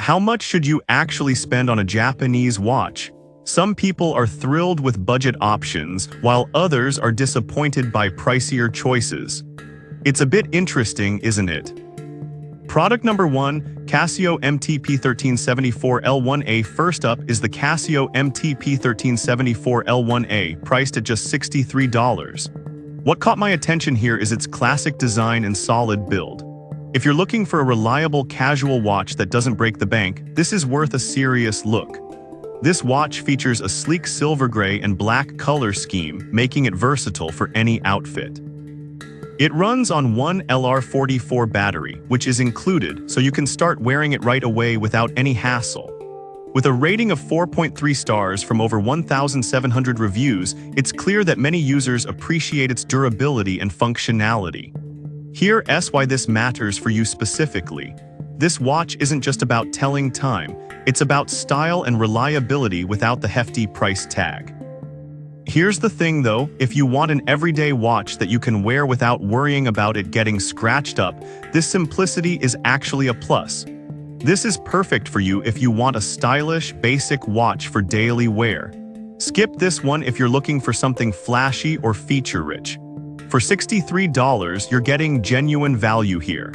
How much should you actually spend on a Japanese watch? Some people are thrilled with budget options, while others are disappointed by pricier choices. It's a bit interesting, isn't it? Product number 1, Casio MTP1374L1A. First up is the Casio MTP1374L1A, priced at just $63. What caught my attention here is its classic design and solid build. If you're looking for a reliable casual watch that doesn't break the bank, this is worth a serious look. This watch features a sleek silver gray and black color scheme, making it versatile for any outfit. It runs on one LR44 battery, which is included, so you can start wearing it right away without any hassle. With a rating of 4.3 stars from over 1,700 reviews, it's clear that many users appreciate its durability and functionality. Here's why this matters for you specifically. This watch isn't just about telling time, it's about style and reliability without the hefty price tag. Here's the thing though, if you want an everyday watch that you can wear without worrying about it getting scratched up, this simplicity is actually a plus. This is perfect for you if you want a stylish, basic watch for daily wear. Skip this one if you're looking for something flashy or feature-rich. For $63, you're getting genuine value here.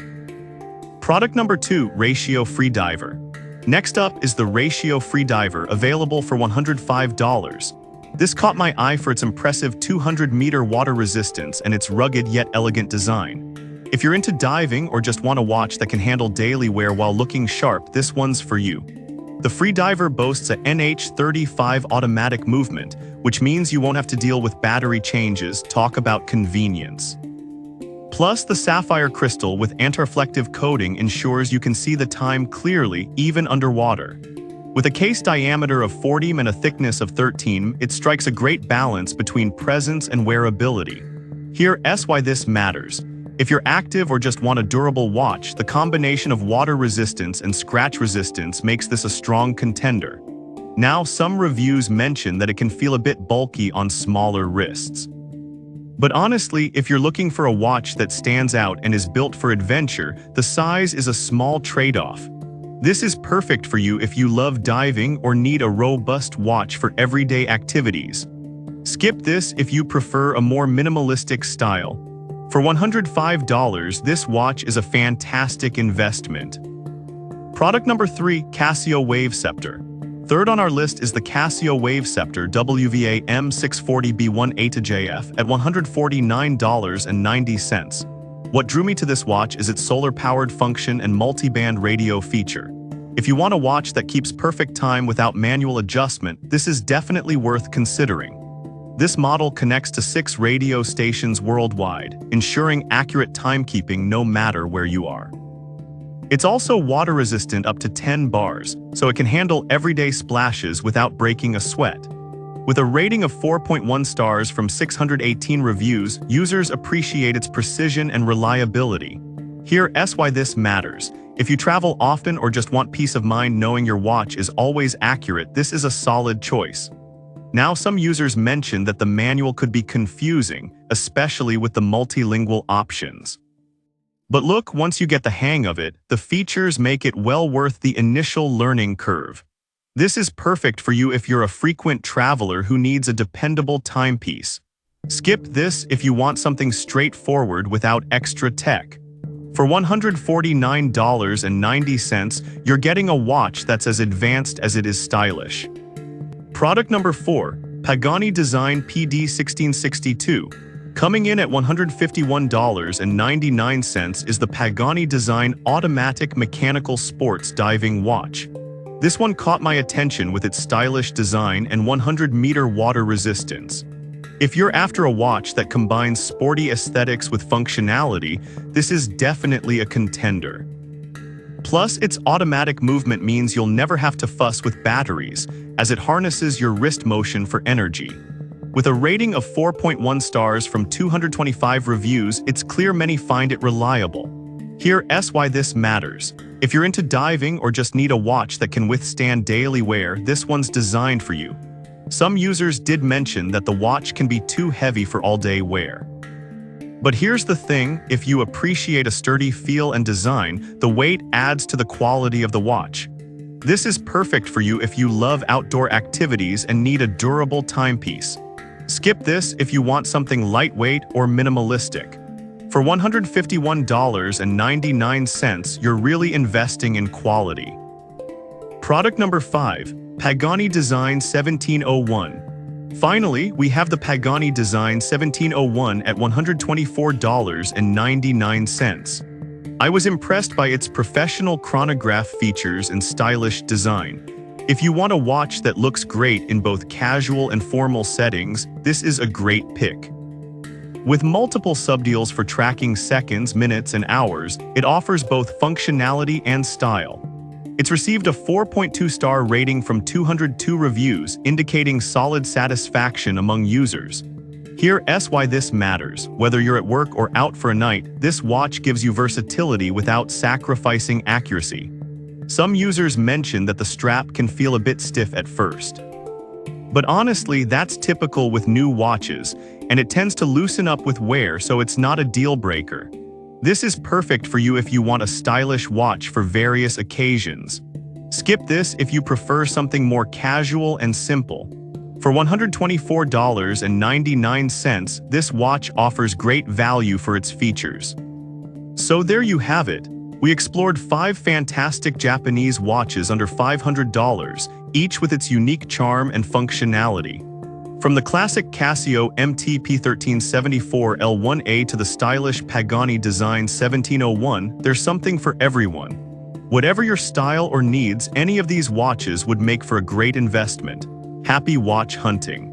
Product number 2, Ratio Freediver. Next up is the Ratio Freediver, available for $105. This caught my eye for its impressive 200-meter water resistance and its rugged yet elegant design. If you're into diving or just want a watch that can handle daily wear while looking sharp, this one's for you. The Freediver boasts a NH35 automatic movement, which means you won't have to deal with battery changes. Talk about convenience. Plus, the sapphire crystal with anti-reflective coating ensures you can see the time clearly, even underwater. With a case diameter of 40 and a thickness of 13, it strikes a great balance between presence and wearability. Here's why this matters. If you're active or just want a durable watch, the combination of water resistance and scratch resistance makes this a strong contender. Now, some reviews mention that it can feel a bit bulky on smaller wrists. But honestly, if you're looking for a watch that stands out and is built for adventure, the size is a small trade-off. This is perfect for you if you love diving or need a robust watch for everyday activities. Skip this if you prefer a more minimalistic style. For $105, this watch is a fantastic investment. Product number 3, Casio Wave Scepter. Third on our list is the Casio Wave Scepter WVA M640B1A2JF at $149.90. What drew me to this watch is its solar-powered function and multi-band radio feature. If you want a watch that keeps perfect time without manual adjustment, this is definitely worth considering. This model connects to 6 radio stations worldwide, ensuring accurate timekeeping no matter where you are. It's also water-resistant up to 10 bars, so it can handle everyday splashes without breaking a sweat. With a rating of 4.1 stars from 618 reviews, users appreciate its precision and reliability. Here's why this matters. If you travel often or just want peace of mind knowing your watch is always accurate, this is a solid choice. Now, some users mention that the manual could be confusing, especially with the multilingual options. But look, once you get the hang of it, the features make it well worth the initial learning curve. This is perfect for you if you're a frequent traveler who needs a dependable timepiece. Skip this if you want something straightforward without extra tech. For $149.90, you're getting a watch that's as advanced as it is stylish. Product number 4, Pagani Design PD1662. Coming in at $151.99 is the Pagani Design Automatic Mechanical Sports Diving Watch. This one caught my attention with its stylish design and 100-meter water resistance. If you're after a watch that combines sporty aesthetics with functionality, this is definitely a contender. Plus, its automatic movement means you'll never have to fuss with batteries, as it harnesses your wrist motion for energy. With a rating of 4.1 stars from 225 reviews, it's clear many find it reliable. Here's why this matters. If you're into diving or just need a watch that can withstand daily wear, this one's designed for you. Some users did mention that the watch can be too heavy for all-day wear. But here's the thing, if you appreciate a sturdy feel and design, the weight adds to the quality of the watch. This is perfect for you if you love outdoor activities and need a durable timepiece. Skip this if you want something lightweight or minimalistic. For $151.99, you're really investing in quality. Product number 5. Pagani Design 1701. Finally, we have the Pagani Design 1701 at $124.99. I was impressed by its professional chronograph features and stylish design. If you want a watch that looks great in both casual and formal settings, this is a great pick. With multiple subdeals for tracking seconds, minutes, and hours, it offers both functionality and style. It's received a 4.2-star rating from 202 reviews, indicating solid satisfaction among users. Here's why this matters. Whether you're at work or out for a night, this watch gives you versatility without sacrificing accuracy. Some users mention that the strap can feel a bit stiff at first. But honestly, that's typical with new watches, and it tends to loosen up with wear, so it's not a deal breaker. This is perfect for you if you want a stylish watch for various occasions. Skip this if you prefer something more casual and simple. For $124.99, this watch offers great value for its features. So there you have it. We explored 5 fantastic Japanese watches under $500, each with its unique charm and functionality. From the classic Casio MT-P1374 L1A to the stylish Pagani Design 1701, there's something for everyone. Whatever your style or needs, any of these watches would make for a great investment. Happy watch hunting!